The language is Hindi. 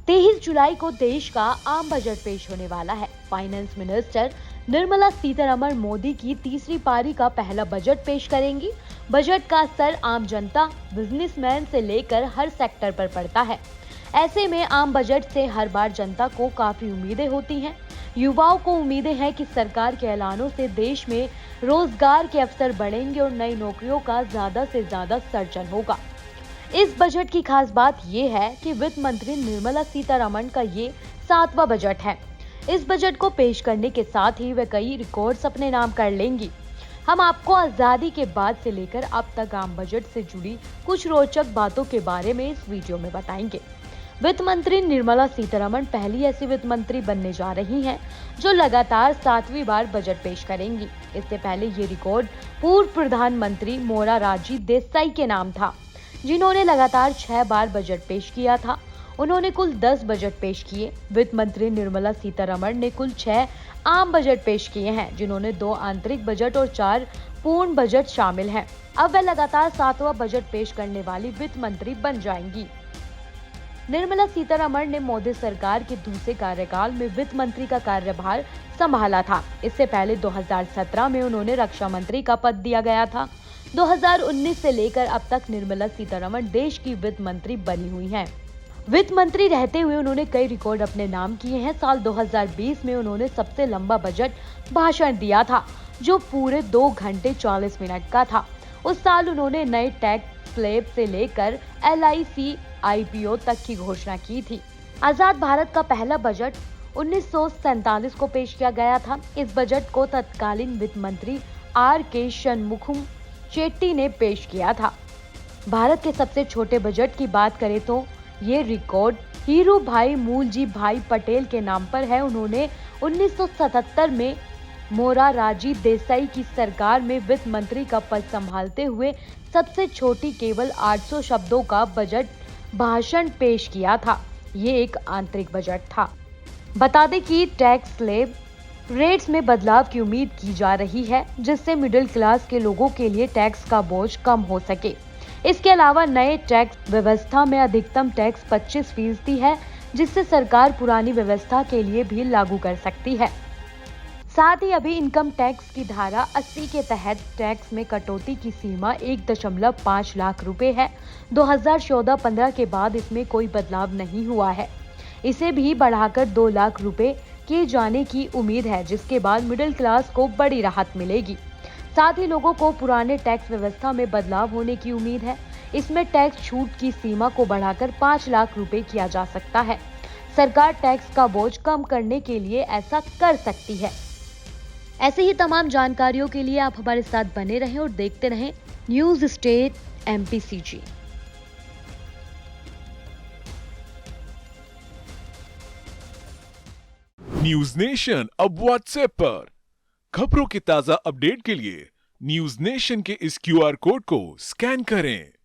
23 जुलाई को देश का आम बजट पेश होने वाला है। फाइनेंस मिनिस्टर निर्मला सीतारमण मोदी की तीसरी पारी का पहला बजट पेश करेंगी। बजट का असर आम जनता, बिजनेसमैन से लेकर हर सेक्टर पर पड़ता है। ऐसे में आम बजट से हर बार जनता को काफी उम्मीदें होती हैं। युवाओं को उम्मीदें हैं कि सरकार के ऐलानों से देश में रोजगार के अवसर बढ़ेंगे और नई नौकरियों का ज्यादा से ज्यादा सर्जन होगा। इस बजट की खास बात ये है कि वित्त मंत्री निर्मला सीतारमण का ये 7वां बजट है। इस बजट को पेश करने के साथ ही वे कई रिकॉर्ड्स अपने नाम कर लेंगी। हम आपको आजादी के बाद से लेकर अब तक आम बजट से जुड़ी कुछ रोचक बातों के बारे में इस वीडियो में बताएंगे। वित्त मंत्री निर्मला सीतारमण पहली ऐसी वित्त मंत्री बनने जा रही हैं जो लगातार 7वीं बार बजट पेश करेंगी। इससे पहले ये रिकॉर्ड पूर्व प्रधानमंत्री मोरारजी देसाई के नाम था, जिन्होंने लगातार 6 बार बजट पेश किया था। उन्होंने कुल 10 बजट पेश किए। वित्त मंत्री निर्मला सीतारमण ने कुल 6 आम बजट पेश किए हैं, जिन्होंने 2 आंतरिक बजट और 4 पूर्ण बजट शामिल हैं। अब वे लगातार 7वां बजट पेश करने वाली वित्त मंत्री बन जाएंगी। निर्मला सीतारमण ने मोदी सरकार के दूसरे कार्यकाल में वित्त मंत्री का कार्यभार संभाला था। इससे पहले 2017 में उन्होंने रक्षा मंत्री का पद दिया गया था। 2019 से लेकर अब तक निर्मला सीतारमण देश की वित्त मंत्री बनी हुई हैं। वित्त मंत्री रहते हुए उन्होंने कई रिकॉर्ड अपने नाम किए हैं। साल 2020 में उन्होंने सबसे लंबा बजट भाषण दिया था, जो पूरे 2 घंटे 40 मिनट का था। उस साल उन्होंने नए टैक्स स्लैब से लेकर LIC IPO तक की घोषणा की थी। आजाद भारत का पहला बजट 1947 को पेश किया गया था। इस बजट को तत्कालीन वित्त मंत्री RK शनमुगम चेट्टी ने पेश किया था। भारत के सबसे छोटे बजट की बात करें तो ये रिकॉर्ड हीरू भाई मूलजी भाई पटेल के नाम पर है। उन्होंने 1977 में मोरारजी देसाई की सरकार में वित्त मंत्री का पद संभालते हुए सबसे छोटी केवल 800 शब्दों का बजट भाषण पेश किया था। ये एक आंतरिक बजट था। बता दें कि टैक्स स्लैब रेट्स में बदलाव की उम्मीद की जा रही है, जिससे मिडिल क्लास के लोगों के लिए टैक्स का बोझ कम हो सके। इसके अलावा नए टैक्स व्यवस्था में अधिकतम टैक्स 25% है, जिससे सरकार पुरानी व्यवस्था के लिए भी लागू कर सकती है। साथ ही अभी इनकम टैक्स की धारा 80 के तहत टैक्स में कटौती की सीमा 1.5 लाख रुपए है। 2014-15 के बाद इसमें कोई बदलाव नहीं हुआ है। इसे भी बढ़ाकर 2 लाख रुपए किए जाने की उम्मीद है, जिसके बाद मिडिल क्लास को बड़ी राहत मिलेगी। साथ ही लोगों को पुराने टैक्स व्यवस्था में बदलाव होने की उम्मीद है। इसमें टैक्स छूट की सीमा को बढ़ाकर 5 लाख रुपए किया जा सकता है। सरकार टैक्स का बोझ कम करने के लिए ऐसा कर सकती है। ऐसे ही तमाम जानकारियों के लिए आप हमारे साथ बने रहें और देखते रहें news state MPCG। News nation अब व्हाट्सएप पर खबरों के ताजा अपडेट के लिए न्यूज नेशन के इस QR कोड को स्कैन करें।